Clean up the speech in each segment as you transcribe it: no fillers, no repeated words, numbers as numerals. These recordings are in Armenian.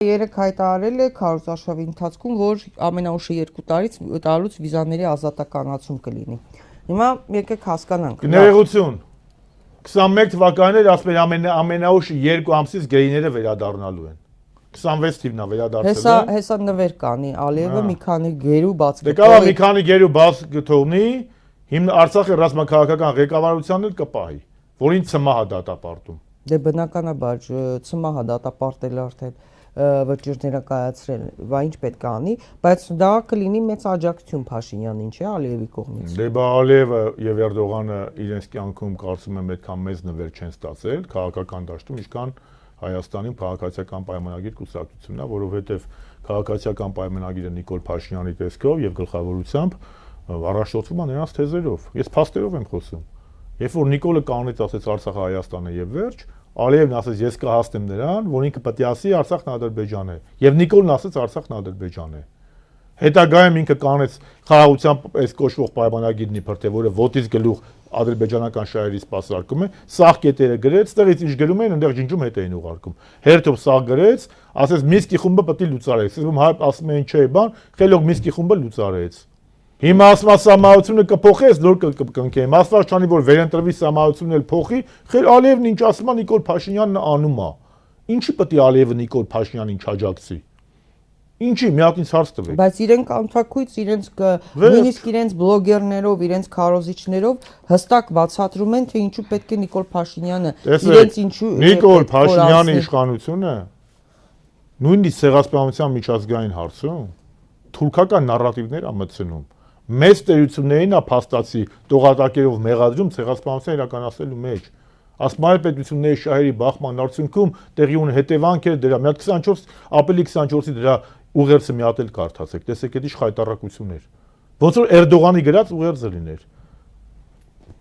Երեք հայտարարել է քարոզարշավի ընթացքում, որ ամենաուշը 2 տարուց վիզաների ազատականացում կլինի։ Հիմա եկեք հասկանանք։ Ներողություն։ 21 թվականին ասում են ամենաուշը 2 ամսից գեյները վերադառնալու են։ 26 թիվն է վերադարձել։ Հեսա նվեր կանի, Ալիևը մի քանի գերու բաց կթողնի։ Դե կարող մի քանի գերու բաց կթողնի, հիմն Արցախի ռազմաքաղաքական ղեկավարությանն էլ կպահի, որին ՑՄՀ դատապարտում։ Դե բնականաբար ՑՄՀ դատապարտել արդեն վճիռները կայացրել, բա ինչ պետք է անի, բայց դա կլինի մեծ աջակցություն Փաշինյանին, չէ, Ալիևի կողմից։ Դե բա Ալիևը եւ Էրդողանը իրենց կյանքում կարծում եմ այդքան մեծ նվեր չեն ստացել քաղաքական դաշտում, ինչքան Հայաստանի քաղաքացիական պայմանագիր կուսակցությունն է, որովհետեւ քաղաքացիական պայմանագիրը Նիկոլ Փաշինյանի տեսքով եւ գլխավորությամբ առաջնորդվում է նրանց թեզերով։ Ես փաստերով եմ խոսում։ Երբ որ Նիկոլը կանից ասեց Արցախը Հայաստանը եւ վերջ, Ալիևն ասեց ես կհասնեմ նրան, որ ինքը պետք է ասի Արցախն Ադրբեջան է։ Եվ Նիկոլն ասեց Արցախն Ադրբեջան է։ Հետագայում ինքը կանեց խաղաղությամբ այս կոչվող պայմանագիրն իբր թե որը ոտից գլուխ ադրբեջանական շահերի սպասարկում է, սաղ կետերը գրեց, ստեղից ինչ գրում էին, այնտեղ ջնջում հետ էին ուղարկում։ Հերթով սաղ գրեց, ասեց Մինսկի խումբը պետք է լուծարեք։ Ասում հայ ասում էին չէ, բան, խելոք Մինսկի խումբը լուծարեց։ Հիմա ասում սահմանությունը կփոխես, նոր կընկնի։ Ասված չանի որ վերընտրվի սահմանությունն էլ փոխի, խել Ալիևն ինչ ասում է Նիկոլ Փաշինյանն անում է։ Ինչի պետք է Ալիևը Նիկոլ Փաշինյանին չաջակցի։ Ինչի, մի հատ ինձ հարց տվեք։ Բայց իրենք անթակույց նույնիսկ իրենց բլոգերներով, իրենց քարոզիչներով հստակ բացատրում են, թե ինչու պետք է Նիկոլ Փաշինյանը իրենց ինչու Նիկոլ Փաշինյանի իշխանությունը նույնիսկ ցեղասպանության միջազգային հարցում թուրքական նարատիվներ է մտցնում։ Մեծ տերություններին է փաստացի տողատակերով մեղադրում ցեղասպանության իրականացնելու մեջ։ Ասմայել պետությունների շահերի բախման արդյունքում տեղի ունի հետևանքեր դրա։ Մի հատ 24 ապրիլի 24-ի դրա ուղերձը մի հատ էլ կարդացեք, տեսեք այդ ինչ խայտառակություններ։ Ոնց որ Էրդողանի գրած ուղերձը լիներ։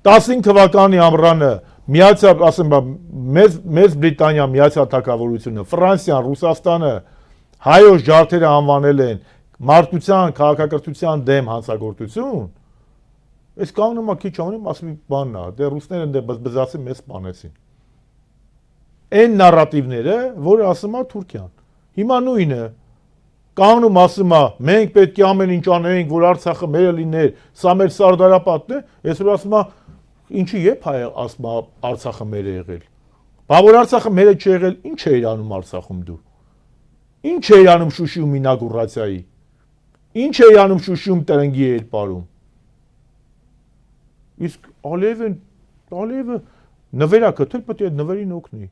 15 թվականի ամռանը Միացյալ, ասեմ, Մեծ Բրիտանիա, Միացյալ Թագավորությունը, Ֆրանսիան, Ռուսաստանը հայոց ջարդերը անվանել են մարդկության, քաղաքակրթության դեմ հանցագործություն։ Այս կանգնում է քիչ անում, ասում եմ բանն է, դե ռուսները դե բզբզացին մեզ սպանեցին։ Այն նարատիվները, որը ասում է Թուրքիան։ Հիմա նույնը կանգնում ասում է մենք պետք է ամեն ինչ անենք, որ Արցախը մերը լիներ, սա մեր սարդարապատն է, այսօր ասում է ինչի եփ հայ ասում է Արցախը մեր է եղել։ Բա որ Արցախը մեր է չեղել, ինչ է իրանում Արցախում դու։ Ինչ է իրանում Շուշիում ինագուրացիայի։ Ինչ է իրանում Շուշիում տրնգի էր ապարում։ Իսկ Ալիևը նվերա գտել պետք է այդ նվերին օգնի։